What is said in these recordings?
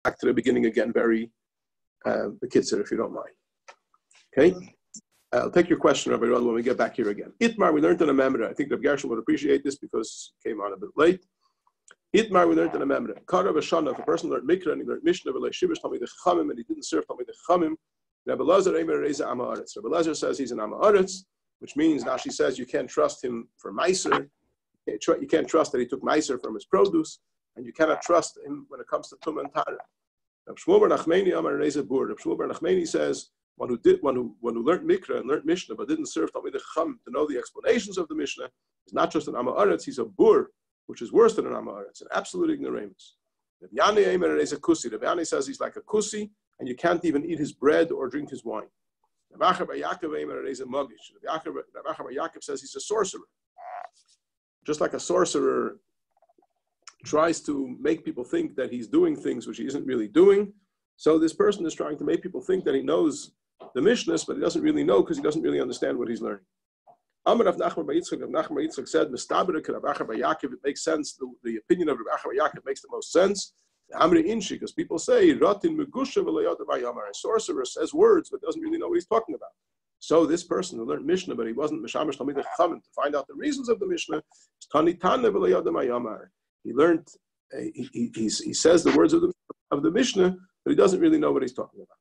back to the beginning again, very the kitzur, if you don't mind. Okay? I'll take your question, Rabbi Rod, when we get back here again. Itmar, we learned in a memra. I think Rabbi Gershon would appreciate this because it came on a bit late. Itmar, we learned in a memra. Karav Shana, if a person learned Mikra and he learned Mishnah, and he didn't serve Talmid Chachamim, Rabbi Lazar Eimer Reza Amma Aretz. Rabbi Lazar says he's an Amma Aretz, which means now she says you can't trust him for Meiser. You can't trust that he took Meiser from his produce, and you cannot trust him when it comes to Tum and Tara. Rabbi Shmuel bar Nachmani Amar Reza Bur. Rabbi Shmuel bar Nachmani says one who learned Mikra and learned Mishnah but didn't serve Talmid Chacham to know the explanations of the Mishnah is not just an Amma Aretz, he's a Bur, which is worse than an Amma Aretz, an absolute ignoramus. Rabbi Yani Eimer Reza Kusi. Rabbi Yani says he's like a Kusi, and you can't even eat his bread or drink his wine. Rabbi Acher bar Yaakov Eimer Reza Magish. Rabbi Acher bar Yaakov says he's a sorcerer. Just like a sorcerer tries to make people think that he's doing things which he isn't really doing, so this person is trying to make people think that he knows the Mishnahs, but he doesn't really know because he doesn't really understand what he's learning. Amar Rav Nachman bar Yitzchak, Rav Nachman bar Yitzchak said, "Mistaber Rav Acher bar Yaakov." It makes sense. The opinion of Rav Acher bar Yaakov makes the most sense. Amri Inshi, because people say Ratin Megusha v'Layadav Vayamar. A sorcerer says words but doesn't really know what he's talking about. So this person who learned Mishnah, but he wasn't Mishamish Talmid Chachamim to find out the reasons of the Mishnah, is Tani Tana v'Layadav Vayamar. He learned. He says the words of the Mishnah, but he doesn't really know what he's talking about.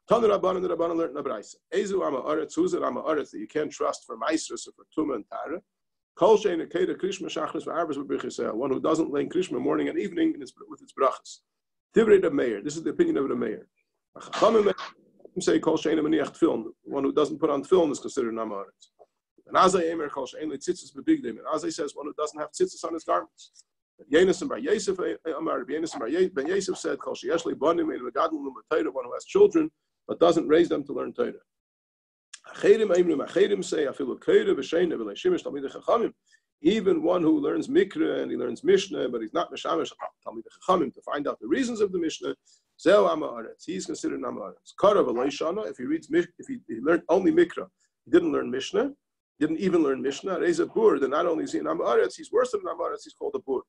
Tana Rabbanan, the Rabbanan learned Nabraisa. Ezu Amma Aretz, who's an Amma Aretz that you can't trust for Maisrus or for Tuma and Tara. Kol shein akeda Krishma Shachris v'Arbas v'Brichasel. One who doesn't learn Krishma morning and evening with its brachas. Tivrei the Meir. This is the opinion of the Meir. Chachamim say Kol shein amaniach tefillin. One who doesn't put on tefillin is considered an Amma Aretz. And Azay Emer Kol shein leitzitzis bebigdim. And Azay says one who doesn't have tzitzis on his garments. Yenis and Bar Yosef, Amar Yenis and Bar Yosef said Kol sheyesh lebanim megadol l'matayra. One who has children but doesn't raise them to learn Torah. Acherim say afilu keira v'sheina v'leishimish Talmidei Chachamim. Even one who learns Mikra and he learns Mishnah, but he's not Mishamish Talmidei Chachamim to find out the reasons of the Mishnah. Zeu Amma Aretz. He's considered an Amma Aretz. Kara v'leishana. If he learned only Mikra, he didn't learn Mishnah. Didn't even learn Mishnah. Reza Bur. Then not only is he an Amma Aretz, he's worse than an Amma Aretz. He's called a Bur.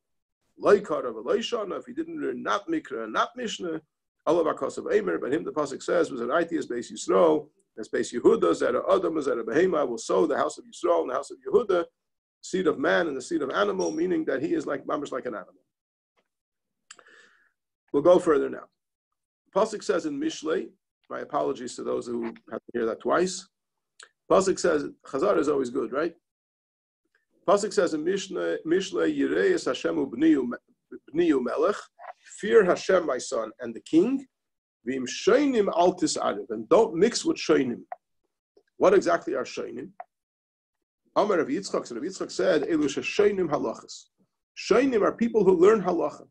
Like Kara v'leishana. If he didn't learn not Mikra and not Mishnah. Allah Akasav Eimer, but him the pasuk says was an Aitias Beis Yisrael, as Beis Yehuda, Zera Adam, Zera Behema will sow the house of Yisrael and the house of Yehuda, seed of man and the seed of animal, meaning that he is like mamish like an animal. We'll go further now. Pasuk says in Mishlei, my apologies to those who have to hear that twice. Pasuk says, Chazar is always good, right? Pasuk says in Mishlei, Yireis Hashemu B'niyu Melech, fear Hashem, my son, and the king. V'im shoinim al tis'arev, and don't mix with shoinim. What exactly are shoinim? Amar Rav Yitzchak, so Rav Yitzchak said, Elu shoinim halachas. Shoinim are people who learn halacha.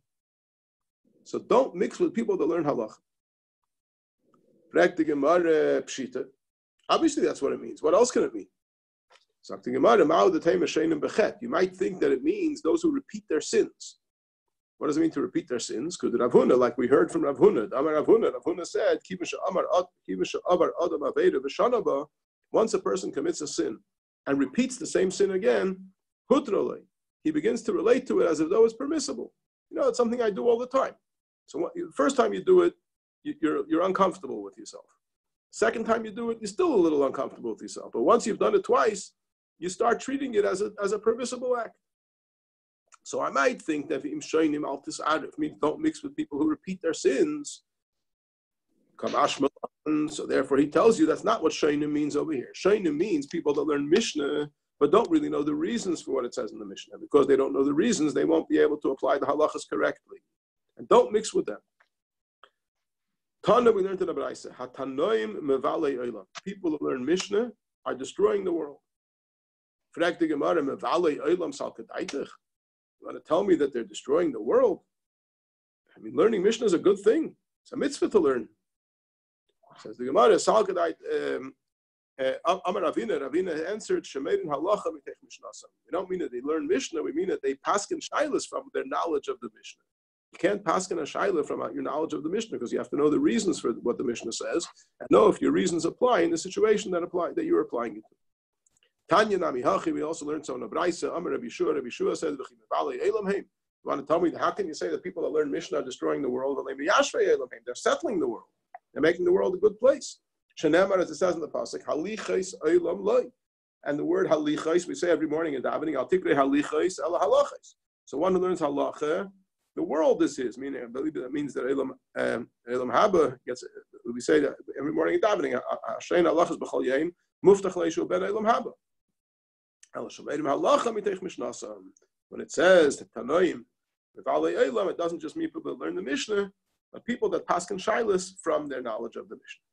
So don't mix with people that learn halacha. Prak the Gemara pshita. Obviously, that's what it means. What else can it mean? So the Gemara ma'od the tema shoinim bechet. You might think that it means those who repeat their sins. What does it mean to repeat their sins? Because Rav Huna, like we heard from Rav Huna, Rav Huna said, once a person commits a sin and repeats the same sin again, he begins to relate to it as if though it's permissible. You know, it's something I do all the time. So the first time you do it, you're uncomfortable with yourself. Second time you do it, you're still a little uncomfortable with yourself. But once you've done it twice, you start treating it as a permissible act. So I might think that don't mix with people who repeat their sins. So therefore he tells you that's not what Shainim means over here. Shainim means people that learn Mishnah but don't really know the reasons for what it says in the Mishnah. Because they don't know the reasons, they won't be able to apply the halachas correctly. And don't mix with them. Tana, we learned in the Braisa, Hatanoim mevalei olam. People who learn Mishnah are destroying the world. Frag the Gemara, mevalei olam salkadaitich. You want to tell me that they're destroying the world? I mean, learning Mishnah is a good thing. It's a mitzvah to learn. Says the Gemara, Salkadait, Amar Ravina answered, Shemerin halacha mitech mishnasam. We don't mean that they learn Mishnah, we mean that they paskin shailas from their knowledge of the Mishnah. You can't paskin a shaila from your knowledge of the Mishnah because you have to know the reasons for what the Mishnah says and know if your reasons apply in the situation that you're applying it to. Tanya Nami Hachi, we also learned so in a Braisa, Amar Rabbi Shua said, You want to tell me, how can you say that people that learn Mishnah are destroying the world? They're settling the world. They're making the world a good place. Shenemar, as it says in the pasuk, halichos olam loi. And the word halichos, we say every morning in davening, al tikre halichos ela halachos. So one who learns halacha, the world is his. Meaning, I believe that means that elam haba gets. We say that every morning in davening, hashein halachos b'chol yain muftach leishu ben elam haba. When it says that Tanoim, it doesn't just mean people that learn the Mishnah, but people that paskin shailas from their knowledge of the Mishnah.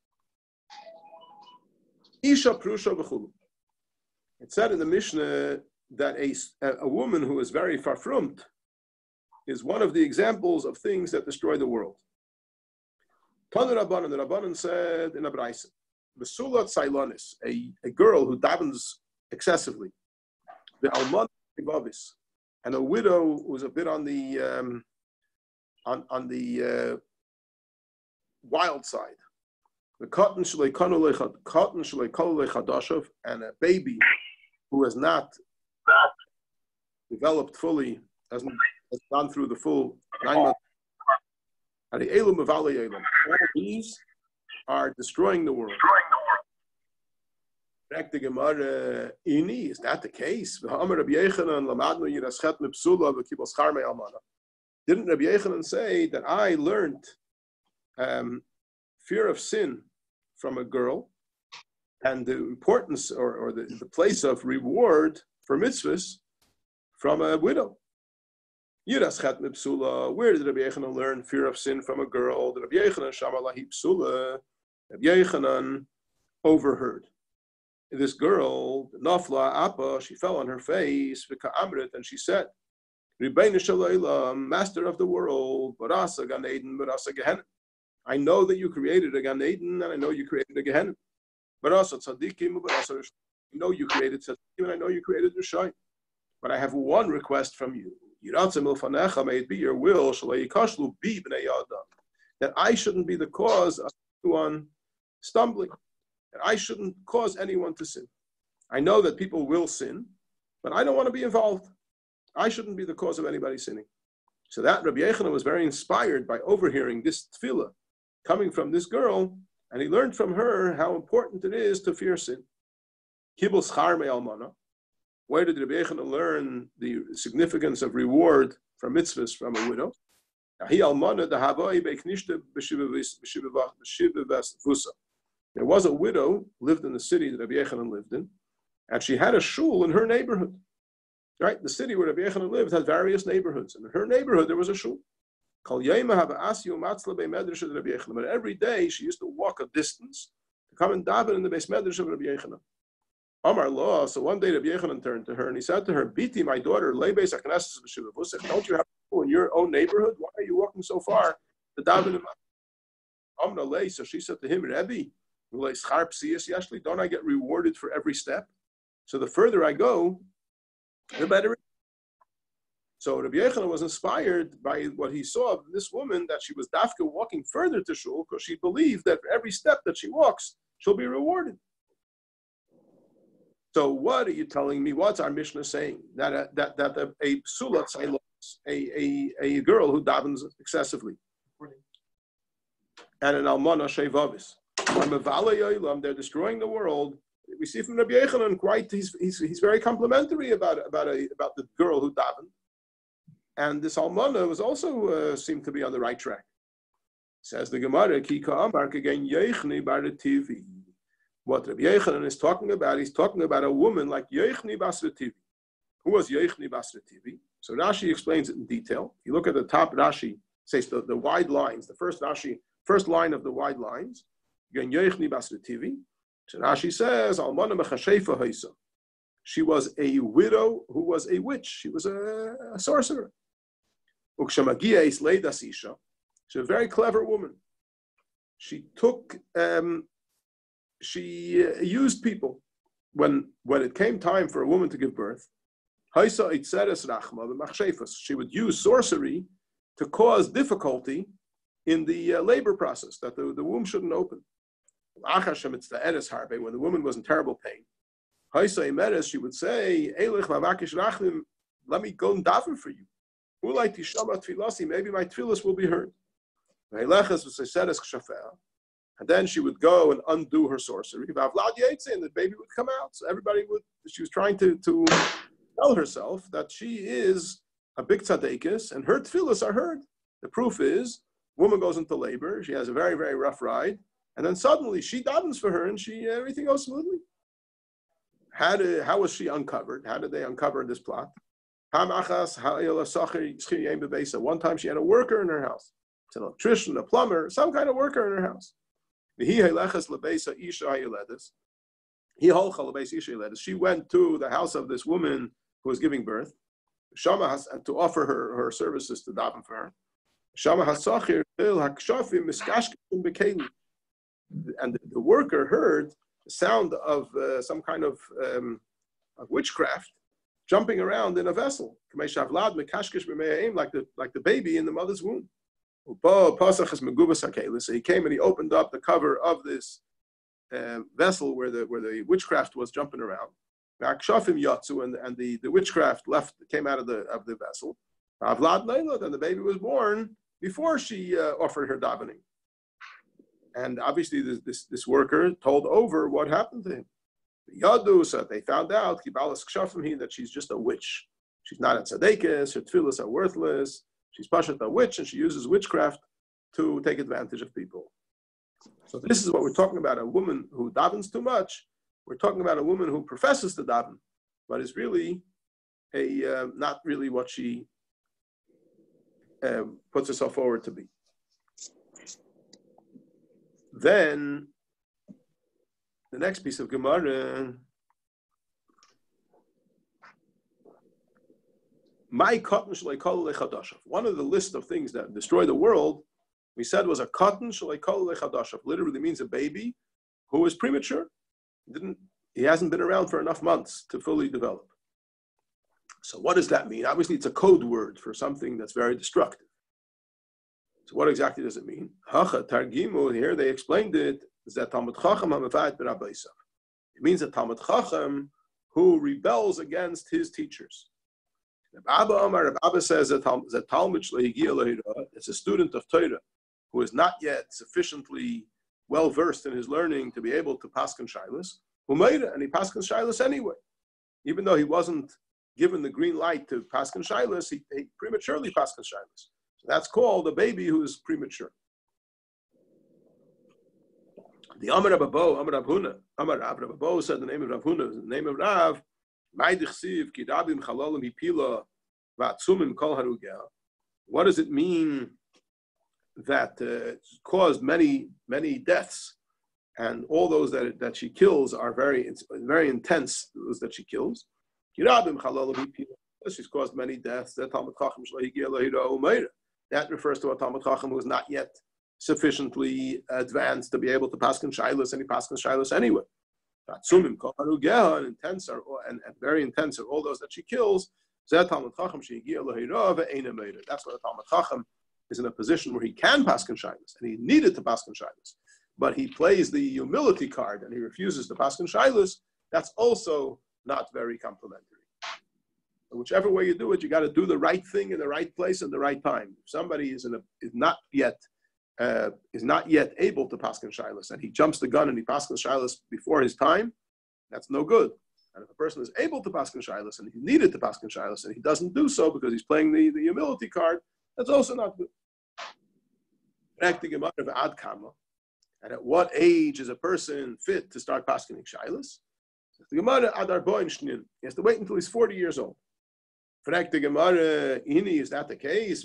Isha prusha v'chulu. It said in the Mishnah that a woman who is very farfrumt is one of the examples of things that destroy the world. Tanu Rabbanan, the Rabbanan said in a Braisa, V'sulat Sailonis, a girl who davens excessively, the alman vavis, and a widow who's a bit on the wild side. The cotton shalei kolu lechadashav, and a baby who has not developed fully, has gone through the full 9 months. And the elum of all these are destroying the world. Is that the case? Didn't Rabbi Yechanan say that I learned fear of sin from a girl and the importance or the place of reward for mitzvahs from a widow? Where did Rabbi Yechanan learn fear of sin from a girl? Did Rabbi Yechanan Shamalahi Psula? Rabbi Yechanan overheard. This girl, Nafla Appa, she fell on her face, Amrit, and she said, Ribeinu Shalayla, Master of the world, Barasa Gan Eden, Barasa Gehenna. I know that you created a Gan Eden, and I know you created a Gehenna. Barasa Tzadikim, Barasa Rishayim. I know you created Tzadikim, and I know you created Rishayim. But I have one request from you. Yiratzeh milfanecha, may it be your will, Shalai Yikashlu bi b'nei Adam, that I shouldn't be the cause of anyone stumbling. That I shouldn't cause anyone to sin. I know that people will sin, but I don't want to be involved. I shouldn't be the cause of anybody sinning. So that Rabbi Yechanan was very inspired by overhearing this tefillah coming from this girl, and he learned from her how important it is to fear sin. Kibul schar me'almana. Where did Rabbi Yechanan learn the significance of reward for mitzvahs from a widow? There was a widow lived in the city that Rabbi Yechanan lived in, and she had a shul in her neighborhood. Right, the city where Rabbi Yechanan lived had various neighborhoods, and in her neighborhood there was a shul. But every day she used to walk a distance to come and daven in the beis medrash of Rabbi Yechanan. Amar Lo. So one day Rabbi Yechanan turned to her and he said to her, "Biti, my daughter, don't you have people in your own neighborhood? Why are you walking so far to daven in Amar Le? So she said to him, Rebbe, don't I get rewarded for every step? So the further I go, the better it is. So Rabbi Yechanan was inspired by what he saw of this woman, that she was dafka walking further to shul because she believed that for every step that she walks, she'll be rewarded. So what are you telling me? What's our Mishnah saying? That a psulat saylos, a girl who davens excessively, and an almana shevavis, they're destroying the world. We see from Rabbi Yechanan he's very complimentary about the girl who davened, and this almana was also seemed to be on the right track. Says the Gemara, Ki ka'amar again Yechni barativi. What Rabbi Yechanan is talking about, he's talking about a woman like Yechni Basrativi. Who was Yechni Basrativi? So Rashi explains it in detail. If you look at the top, Rashi says the wide lines, the first line of the wide lines, again Yechni Basrativi. So Rashi says, Almana mechashefa haisa. She was a widow who was a witch. She was a sorcerer. Ukshamagia is leidasisha. She's a very clever woman. She took, she used people. When it came time for a woman to give birth, she would use sorcery to cause difficulty in the labor process, that the womb shouldn't open. When the woman was in terrible pain, she would say, let me go and daven for you. Maybe my tefillas will be heard. And then she would go and undo her sorcery. And the baby would come out. So she was trying to tell herself that she is a big tzaddikus, and her tefillas are heard. The proof is, woman goes into labor, she has a very, very rough ride, and then suddenly she davens for her, and everything goes smoothly. How was she uncovered? How did they uncover this plot? One time she had a worker in her house. It's an electrician, a plumber, some kind of worker in her house. She went to the house of this woman who was giving birth, and to offer her services to daven for her. And the worker heard the sound of some kind of witchcraft jumping around in a vessel, like the baby in the mother's womb. So he came and he opened up the cover of this vessel where the witchcraft was jumping around. And the witchcraft came out of the vessel. And the baby was born before she offered her davening. And obviously this worker told over what happened to him. So they found out that she's just a witch. She's not a tzaddikus, her tefillas are worthless. She's pashat a witch, and she uses witchcraft to take advantage of people. So this is what we're talking about, a woman who davens too much. We're talking about a woman who professes to daven, but is really not really what she puts herself forward to be. Then, the next piece of Gemara, one of the list of things that destroy the world, we said was a katan shleikol lechadashav. Literally means a baby who is premature. He hasn't been around for enough months to fully develop. So what does that mean? Obviously, it's a code word for something that's very destructive. So what exactly does it mean? Hacha targimu, here they explained it, is that Talmud Chacham hamavayit b'Rabbi Isav. It means a Talmud Chacham who rebels against his teachers. Abba says that Talmud is a student of Torah who is not yet sufficiently well versed in his learning to be able to paskin shailas, and he paskins shailas anyway. Even though he wasn't given the green light to paskin shailas, he prematurely paskins shailas. So that's called a baby who is premature. The Amar Rabbo, Amar Rabhuna, Amar Rabbo said the name of Rabhuna, the name of Rav, what does it mean that caused many deaths, and all those that she kills are very intense, those that she kills? She's caused many deaths. That refers to a Talmud Chacham who is not yet sufficiently advanced to be able to paskin shailas, and he paskins shailas anyway. And very intense are all those that she kills. That's what a Talmud Chacham is in a position where he can paskin shailas, and he needed to paskin shailas, but he plays the humility card and he refuses to paskin shailas. That's also not very complimentary. Whichever way you do it, you got to do the right thing in the right place at the right time. If somebody is not yet able to paskin shailas, and he jumps the gun and he paskins shailas before his time, that's no good. And if a person is able to paskin shailas and he needed to paskin shailas and he doesn't do so because he's playing the humility card, that's also not good. And at what age is a person fit to start paskin shailas? The Gemara adar boin shnin. He has to wait until he's 40 years old. The Gemara, is that the case?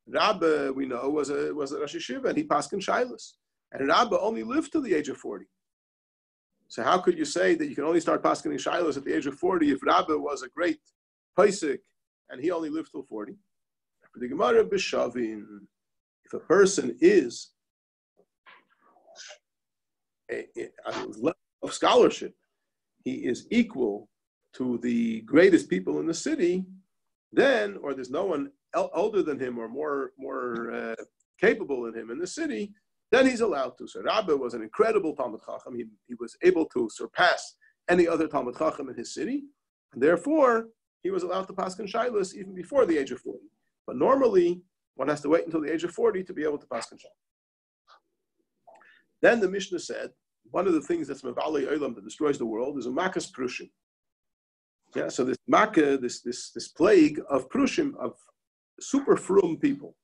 Rabba, we know, was a Rosh Yeshiva, and he paskin shailas. And Rabba only lived to the age of 40. So how could you say that you can only start paskin shailas at the age of 40 if Rabba was a great paisik and he only lived till 40? For the Gemara, b'shavin, if a person is a level of scholarship, he is equal to the greatest people in the city, then, or there's no one older than him or more capable than him in the city, then he's allowed to. So Rabbi was an incredible Talmud Chacham. He was able to surpass any other Talmud Chacham in his city, and therefore he was allowed to paskin shaylos even before the age of 40. But normally, one has to wait until the age of 40 to be able to paskin shaylos. Then the Mishnah said, one of the things that's mevalei olam that destroys the world is a makas prushim. Yeah, so this makkah, this plague of prushim, of super frum people.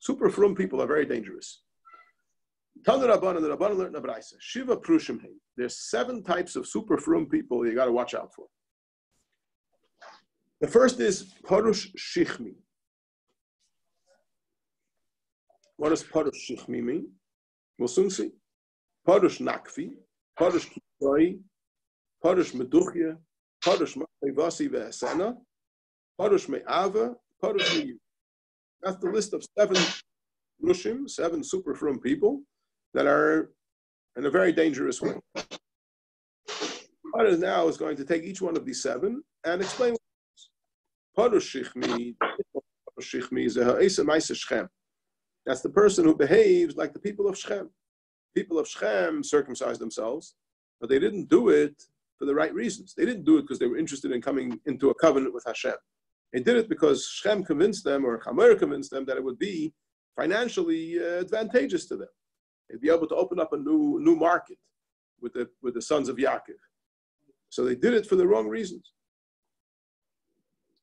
Super frum people are very dangerous. Tanu Rabbanan, the Rabbanan learned in the Braisa, Shiva prushim hein. There's 7 types of super frum people you got to watch out for. The first is parush shichmi. What does parush shichmi mean? We'll soon see. Parush nakfi, parush kizoi, parush meduchya, parush ma'ivasi ve'esena, parush me'ava, parush me'yu. That's the list of 7 rushim, 7 super frum people that are in a very dangerous way. Parush now is going to take each one of these 7 and explain what it is. Parush shichmi is a ha'esa ma'isa Shechem. That's the person who behaves like the people of Shechem. People of Shechem circumcised themselves, but they didn't do it for the right reasons. They didn't do it because they were interested in coming into a covenant with Hashem. They did it because Shechem convinced them, or Chamer convinced them, that it would be financially advantageous to them. They'd be able to open up a new market with the sons of Yaakov. So they did it for the wrong reasons.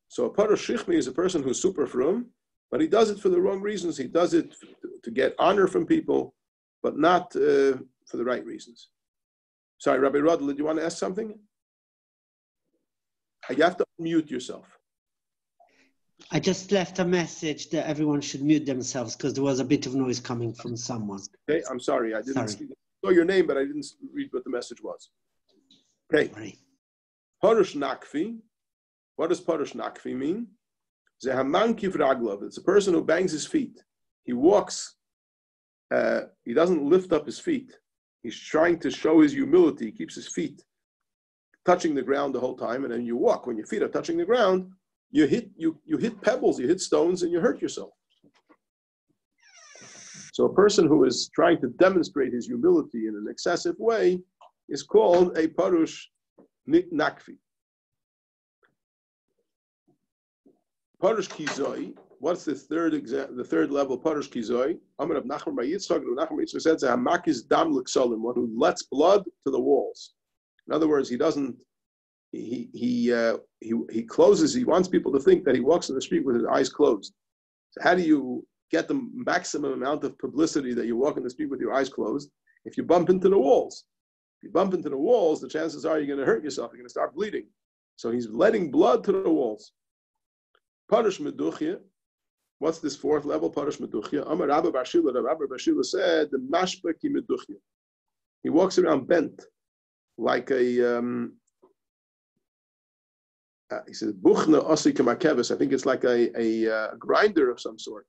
So a parush shichmi is a person who's super frum, but he does it for the wrong reasons. He does it to get honor from people, but not for the right reasons. Sorry, Rabbi Rodel, did you want to ask something? You have to unmute yourself. I just left a message that everyone should mute themselves because there was a bit of noise coming from someone. Okay, I'm sorry. I saw your name, but I didn't read what the message was. Okay. Parush nakfi. What does parush nakfi mean? It's a person who bangs his feet. He walks, he doesn't lift up his feet. He's trying to show his humility. He keeps his feet touching the ground the whole time, and then you walk. When your feet are touching the ground, you hit pebbles, you hit stones, and you hurt yourself. So a person who is trying to demonstrate his humility in an excessive way is called a parush nakfi. Parush kizoi. What's the third level? Parush kizoi. Amar of Nachman by Yitzchak. Nachman Yitzchak said, "Hamakis dam l'ksolim," one who lets blood to the walls. In other words, he doesn't. He closes. He wants people to think that he walks in the street with his eyes closed. So how do you get the maximum amount of publicity that you walk in the street with your eyes closed? If you bump into the walls. If you bump into the walls, the chances are you're going to hurt yourself. You're going to start bleeding. So he's letting blood to the walls. Parush meduchya. What's this 4th level? Parush meduchya. Amar Rabba Bar Shila. Rabba Bar Shila said, "The mashpa ki meduchya." He walks around bent, like a. He says, "Buchna osi kamakevis." I think it's like a grinder of some sort.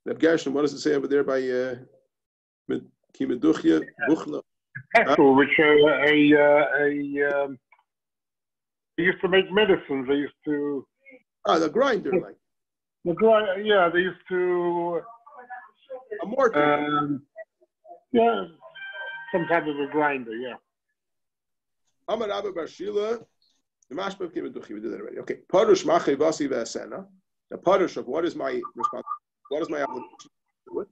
Reb Gershon, what does it say over there by ki meduchya? Buchna. Pestle, which they used to make medicines. They used to. The grinder, like. The grinder, yeah. They used to. A mortar. Yeah, some type of a grinder, yeah. Amar Rabba Bar Shila, the mashpav ki meduchya. We did that already. Okay. Parush machei vasi ve'asena. The parush of what is my responsibility? What is my obligation to do it?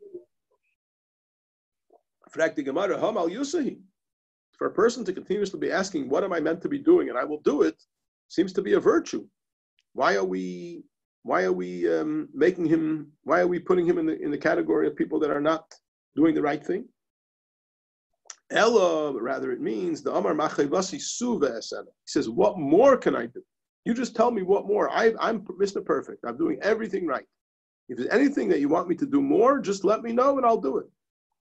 Frak Gemara, Hamal Yusahi. For a person to continuously be asking, what am I meant to be doing, and I will do it, seems to be a virtue. Why are we making him? Why are we putting him in the category of people that are not doing the right thing? Ella, rather it means the Amar Machevasi Suva Esena. He says, what more can I do? You just tell me what more. I'm Mr. Perfect. I'm doing everything right. If there's anything that you want me to do more, just let me know and I'll do it.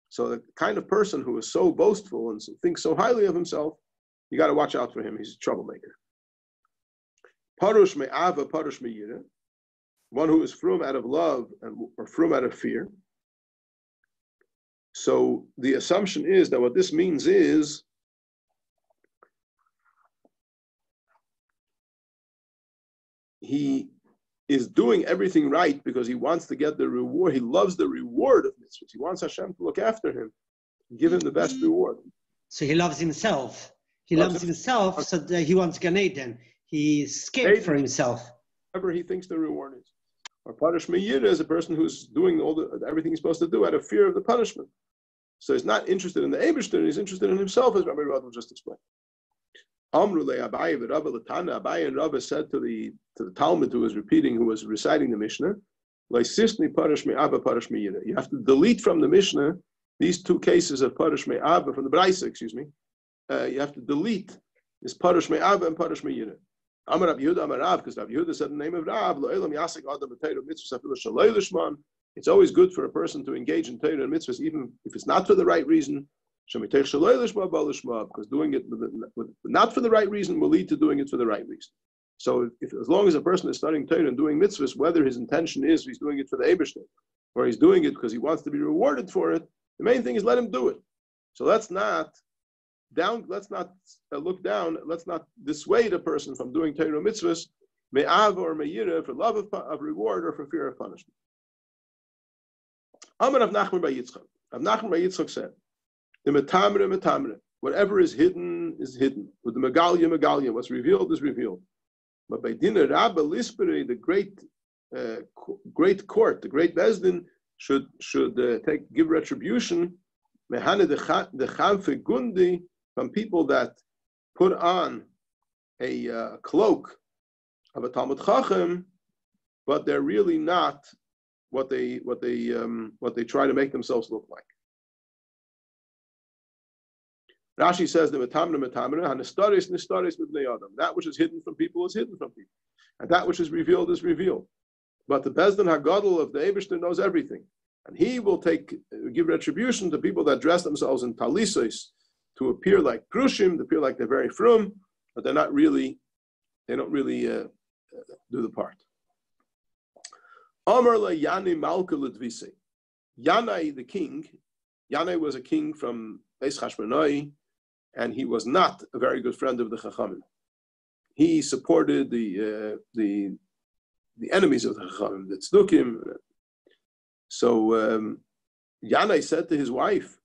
So the kind of person who is so boastful and thinks so highly of himself, you got to watch out for him. He's a troublemaker. Parush me'ava, parush me'yira. One who is frum out of love or frum out of fear. So the assumption is that what this means is he is doing everything right because he wants to get the reward. He loves the reward of mitzvahs. He wants Hashem to look after him, give him the best reward. So he loves himself. He loves himself so that he wants Gan Eden. He's scared for himself. Whatever he thinks the reward is. Or Parish Meir is a person who's doing everything he's supposed to do out of fear of the punishment. So he's not interested in the Eibishter, he's interested in himself, as Rabbi Rad will just explain. Amrulei Abaye v'Rabba l'Tana. Abaye and Rabba said to the Talmud who was reciting the Mishnah, Leisisni Parish Me'aba Parish Me'ira. You have to delete from the Mishnah these two cases of Parish Me'aba, from the Braisa, excuse me. You have to delete this Parish Me'aba and Parish Me'ira. Amar Rabbi Yehuda Amar Rav, because Rabbi Yehuda said in the name of Rav, Lo'elam Yasek Adam B'Teira Mitzvah Safilu Shalei Lishman. It's always good for a person to engage in Torah and mitzvahs, even if it's not for the right reason. Because doing it not for the right reason will lead to doing it for the right reason. So as long as a person is studying Torah and doing mitzvahs, whether his intention is he's doing it for the Eibishter, or he's doing it because he wants to be rewarded for it, the main thing is let him do it. So let's not look down, let's not dissuade a person from doing Torah and mitzvahs, me'av or me'yira, for love of reward or for fear of punishment. Amar Rav Nachman bar Yitzchak. Rav Nachman bar Yitzchak said, the metamre, whatever is hidden, with the megalia, what's revealed is revealed. But by dinner Rabba Lisperi, the great court, the great Bezdin, should give retribution, mehane the chamfe gundi, from people that put on a cloak of a Talmud Chacham, but they're really not what they try to make themselves look like. Rashi says the metamra, hanistaris nistaris b'bnei adam. That which is hidden from people is hidden from people, and that which is revealed is revealed. But the Bezdin Hagadol of the Eibishter knows everything, and he will give retribution to people that dress themselves in talisos to appear like prushim, to appear like they're very frum, but they don't really do the part. Amar la Yani Malka Ledvise. Yanai the king. Yanai was a king from Beis Chashmonai, and he was not a very good friend of the Chachamim. He supported the enemies of the Chachamim, the Tzdukim. So Yanai said to his wife,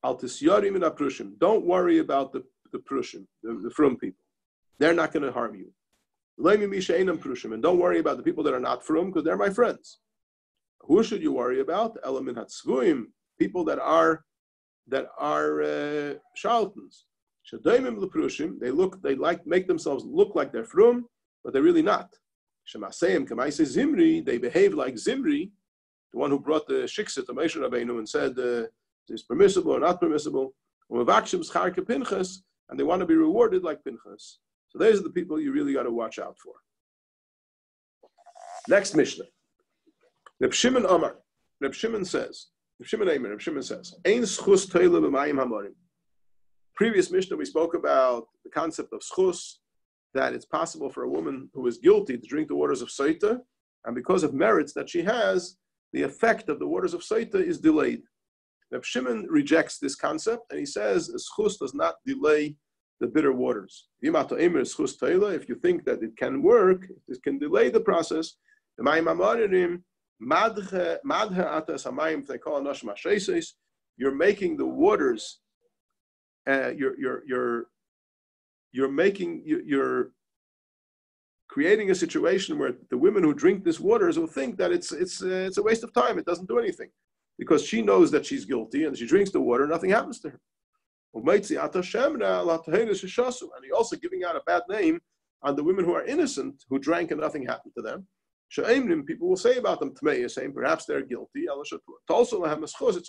Al tisyarim in aprushim. Don't worry about the prushim, the frum people. They're not going to harm you. And don't worry about the people that are not frum, because they're my friends. Who should you worry about? Elamin hatzvuim, people that are charlatans. Shadoimim leprushim, they make themselves look like they're frum, but they're really not. Shemaseim kamaise Zimri, they behave like Zimri, the one who brought the shiksa to Moshe Rabbeinu and said it's permissible or not permissible. And they want to be rewarded like Pinchas. So those are the people you really got to watch out for. Next Mishnah. Reb Shimon Amar. Reb Shimon says, Ein schus teile b'mayim hamorim. Previous Mishnah we spoke about the concept of schus, that it's possible for a woman who is guilty to drink the waters of Soita, and because of merits that she has, the effect of the waters of Soita is delayed. Reb Shimon rejects this concept, and he says schus does not delay the bitter waters. If you think that it can work, it can delay the process, you're making the waters, you're creating a situation where the women who drink this waters will think that it's a waste of time. It doesn't do anything, because she knows that she's guilty and she drinks the water, nothing happens to her. And he also giving out a bad name on the women who are innocent, who drank and nothing happened to them. People will say about them, saying perhaps they're guilty. It's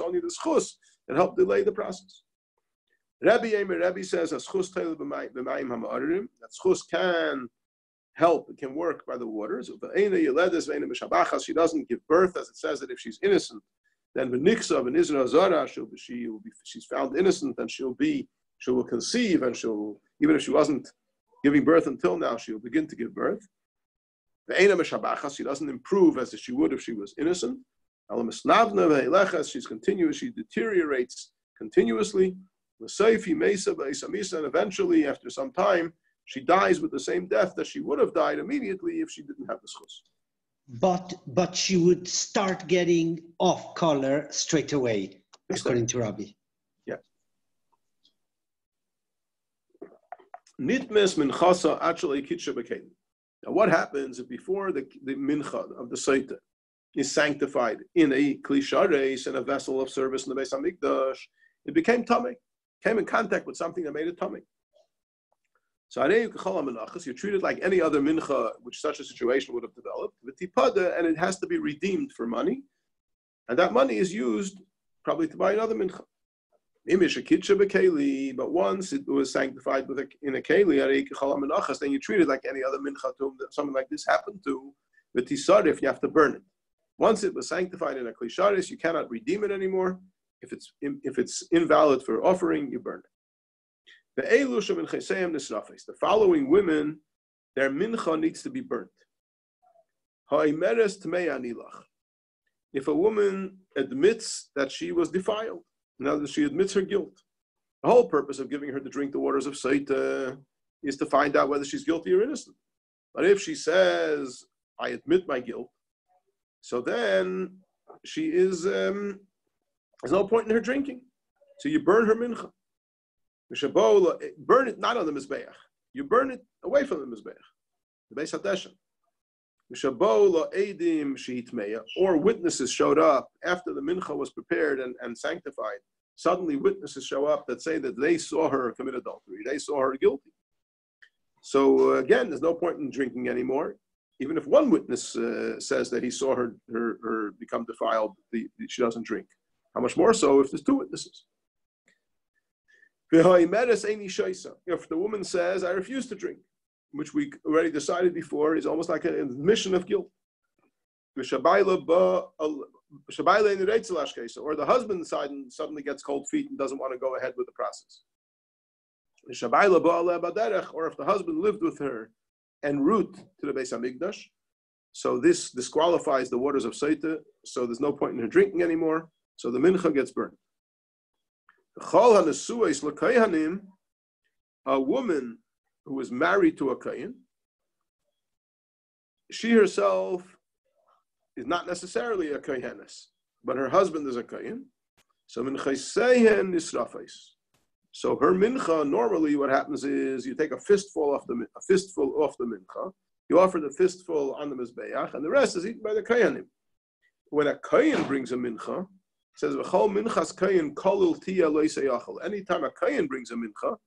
only the schus that helped delay the process. Rabbi says that schus can help, it can work by the waters. She doesn't give birth, as it says that if she's innocent, then v'niksav and Israel Zara, she's found innocent, and she will conceive, and even if she wasn't giving birth until now, she will begin to give birth. She doesn't improve as she would if she was innocent. She deteriorates continuously. And eventually, after some time, she dies with the same death that she would have died immediately if she didn't have the schus. But she would start getting off color straight away, according to Rabbi. Yeah. Nitmes minchasa actually kitcha b'kelim. Now, what happens if before the mincha of the Sotah is sanctified in a klishares, in a vessel of service in the Beis Hamikdash, it became tummy, came in contact with something that made it tummy. So you're treated like any other mincha which such a situation would have developed, and it has to be redeemed for money, and that money is used probably to buy another mincha. But once it was sanctified in a keli, then you treat it like any other mincha to that something like this happened to. But tisarif, you have to burn it. Once it was sanctified in a klisharis, you cannot redeem it anymore. If it's invalid for offering, you burn it. The following women, their mincha needs to be burnt. If a woman admits that she was defiled, now that she admits her guilt, the whole purpose of giving her to drink the waters of Sotah is to find out whether she's guilty or innocent. But if she says, I admit my guilt, so then she is, there's no point in her drinking. So you burn her mincha. Burn it not on the Mizbeach. You burn it away from the Mizbeach, the Beis HaDeshen. Or witnesses showed up after the mincha was prepared and sanctified. Suddenly witnesses show up that say that they saw her commit adultery. They saw her guilty. So again, there's no point in drinking anymore. Even if one witness says that he saw her become defiled, she doesn't drink. How much more so if there's two witnesses? If the woman says, I refuse to drink, which we already decided before is almost like an admission of guilt. Or the husband suddenly gets cold feet and doesn't want to go ahead with the process. Or if the husband lived with her en route to the Beis Hamikdash, so this disqualifies the waters of Sotah, so there's no point in her drinking anymore, so the mincha gets burned. A woman who is married to a kohen, she herself is not necessarily a kohenes, but her husband is a kohen. So minchaysehen nisrafes. So her mincha, normally what happens is you take a fistful off the mincha, you offer the fistful on the mizbeach, and the rest is eaten by the kohenim. When a kohen brings a mincha, it says v'chol minchas kohen kolul tia lo yisayachal. Anytime a kohen brings a mincha,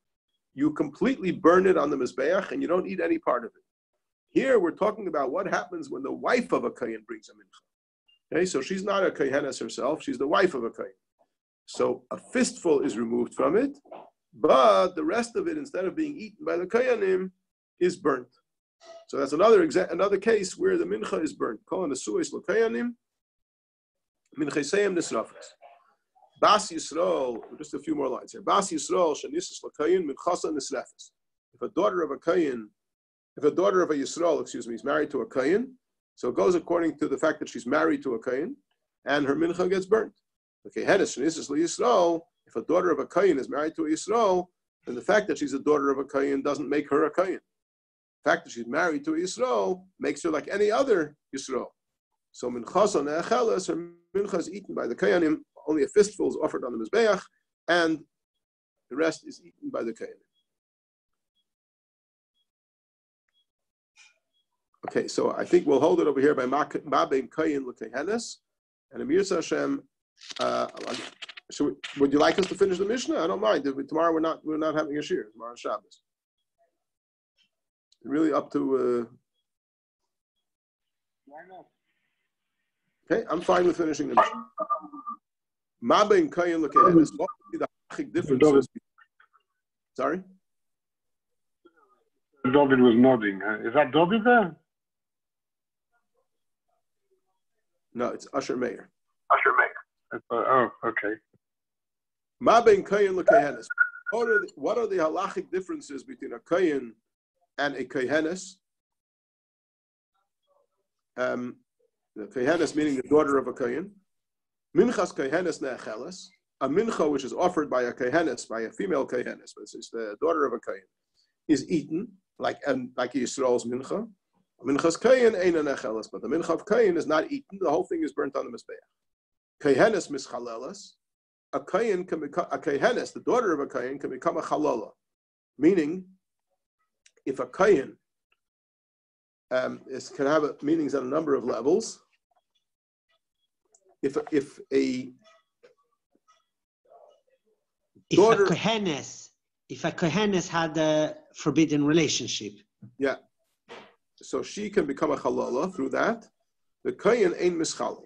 you completely burn it on the mizbeach and you don't eat any part of it. Here we're talking about what happens when the wife of a kohen brings a mincha. Okay, so she's not a kohenes herself; she's the wife of a kohen. So a fistful is removed from it, but the rest of it, instead of being eaten by the kohenim, is burnt. So that's another case where the mincha is burnt. Kol nesuos l'kohenim, minchaseyim nisrafes. Bas Yisrael, just a few more lines here. Bas Yisrael shenisus l'kohen minchasa nisrafes. If a daughter of a Yisrael, is married to a kohen, so it goes according to the fact that she's married to a kohen, and her mincha gets burnt. Okay, if a daughter of a kohen is married to a Yisrael, then the fact that she's a daughter of a kohen doesn't make her a kohen. The fact that she's married to a Yisrael makes her like any other Yisrael. So minchasa ne'acheles, her mincha is eaten by the kohenim. Only a fistful is offered on the mizbeach, and the rest is eaten by the kohenim. Okay, so I think we'll hold it over here by Ma'bein Kohen l'Kohenes, and Amir Hashem. Would you like us to finish the Mishnah? I don't mind. Tomorrow we're not having a shir. Tomorrow Shabbos. Really up to. Why not? Okay, I'm fine with finishing the Mishnah. Ma'bein Kohen l'Kohenes. What would be the halachic differences? Sorry. David was nodding. Is that David there? No, it's Usher Meir. Oh, okay. Ma'bein Kohen l'Kohenes. What are the halachic differences between a kohen and a kohenes? The kohenes meaning the daughter of a kohen. Minchas kohenes ne'acheles. A mincha which is offered by a kohenes, by a female kohenes, but it's the daughter of a kohen, is eaten like Yisrael's mincha. Minchas kohen ein ne'acheles, but the mincha of kohen is not eaten. The whole thing is burnt on the mizbeach. Kohenes mischaleles. A kohenes, the daughter of a kohen, can become a chalala, meaning if a kohen can have meanings on a number of levels. If a kohenes had a forbidden relationship, yeah, so she can become a chalala through that. The kohen ain't mischalal.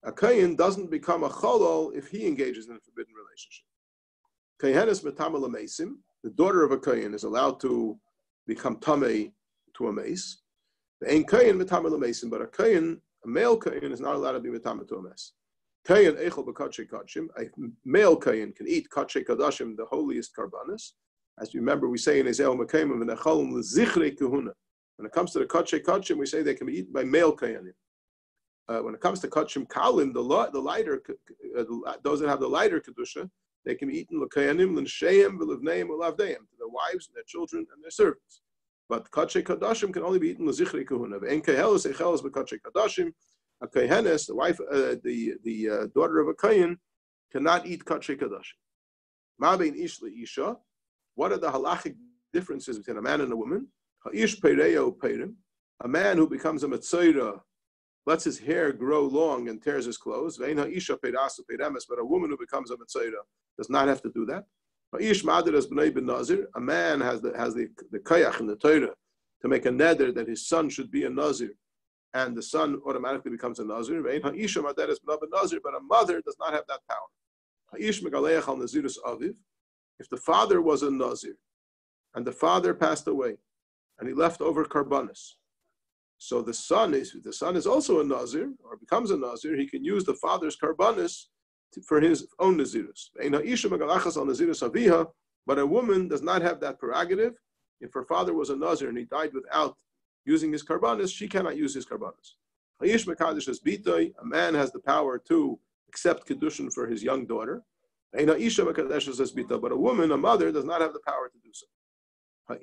A kohen doesn't become a chalal if he engages in a forbidden relationship. Kohenes metama l'meisim. The daughter of a kohen is allowed to become tamei to a mace. The ain't kohen metama l'meisim, but a male kohen is not allowed to be metama to a mace. Kohen echel b'katshei kadshim. A male kohen can eat katshei kadashim, the holiest karbanis. As you remember, we say in Ezehu Mekayim v'nechalum l'zichrei kahuna. When it comes to the katshei kadshim, we say they can be eaten by male kohenim. When it comes to katshim kalim, the lighter, those that have the lighter kedusha, they can be eaten l'koyanim, l'nsheim, v'livneim, v'lavdeim, to their wives, their children, and their servants. But katshei kadashim can only be eaten l'zichrei kahuna. Ve'en keheles echeles b'katshei kadashim. A kohenes, the wife, the daughter of a kohen, cannot eat katshei kadashim. Ma bein ish le'isha. What are the halachic differences between a man and a woman? Ha'ish peireo peirim. A man who becomes a metzora, lets his hair grow long and tears his clothes. But a woman who becomes a metzora does not have to do that. A man has the kayach in the Torah to make a neder that his son should be a nazir, and the son automatically becomes a nazir. But a mother does not have that power. If the father was a nazir, and the father passed away, and he left over karbanis, so the son is also a nazir, or becomes a nazir, he can use the father's karbanis for his own nazirus. But a woman does not have that prerogative. If her father was a nazir and he died without using his karbanis, she cannot use his karbanis. A man has the power to accept kedushin for his young daughter. But a woman, a mother, does not have the power to do so. A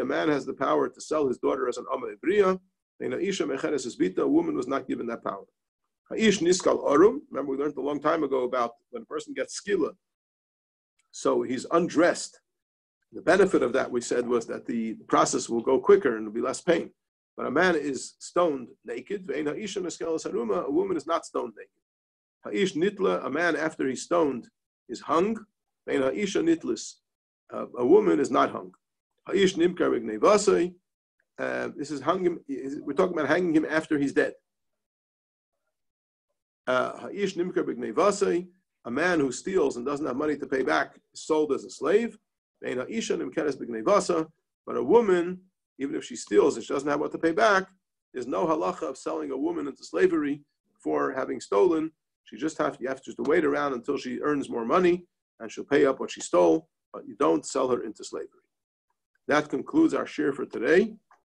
man has the power to sell his daughter as an Amma Ibriya. A woman was not given that power. Remember, we learned a long time ago about when a person gets skila, so he's undressed. The benefit of that, we said, was that the process will go quicker and there'll be less pain. But a man is stoned naked. A woman is not stoned naked. A man after he's stoned is hung. A woman is not hung. This is hung. We're talking about hanging him after he's dead. A man who steals and doesn't have money to pay back is sold as a slave. But a woman, even if she steals and she doesn't have what to pay back, there's no halacha of selling a woman into slavery for having stolen. You have to wait around until she earns more money and she'll pay up what she stole, but you don't sell her into slavery. That concludes our shir for today.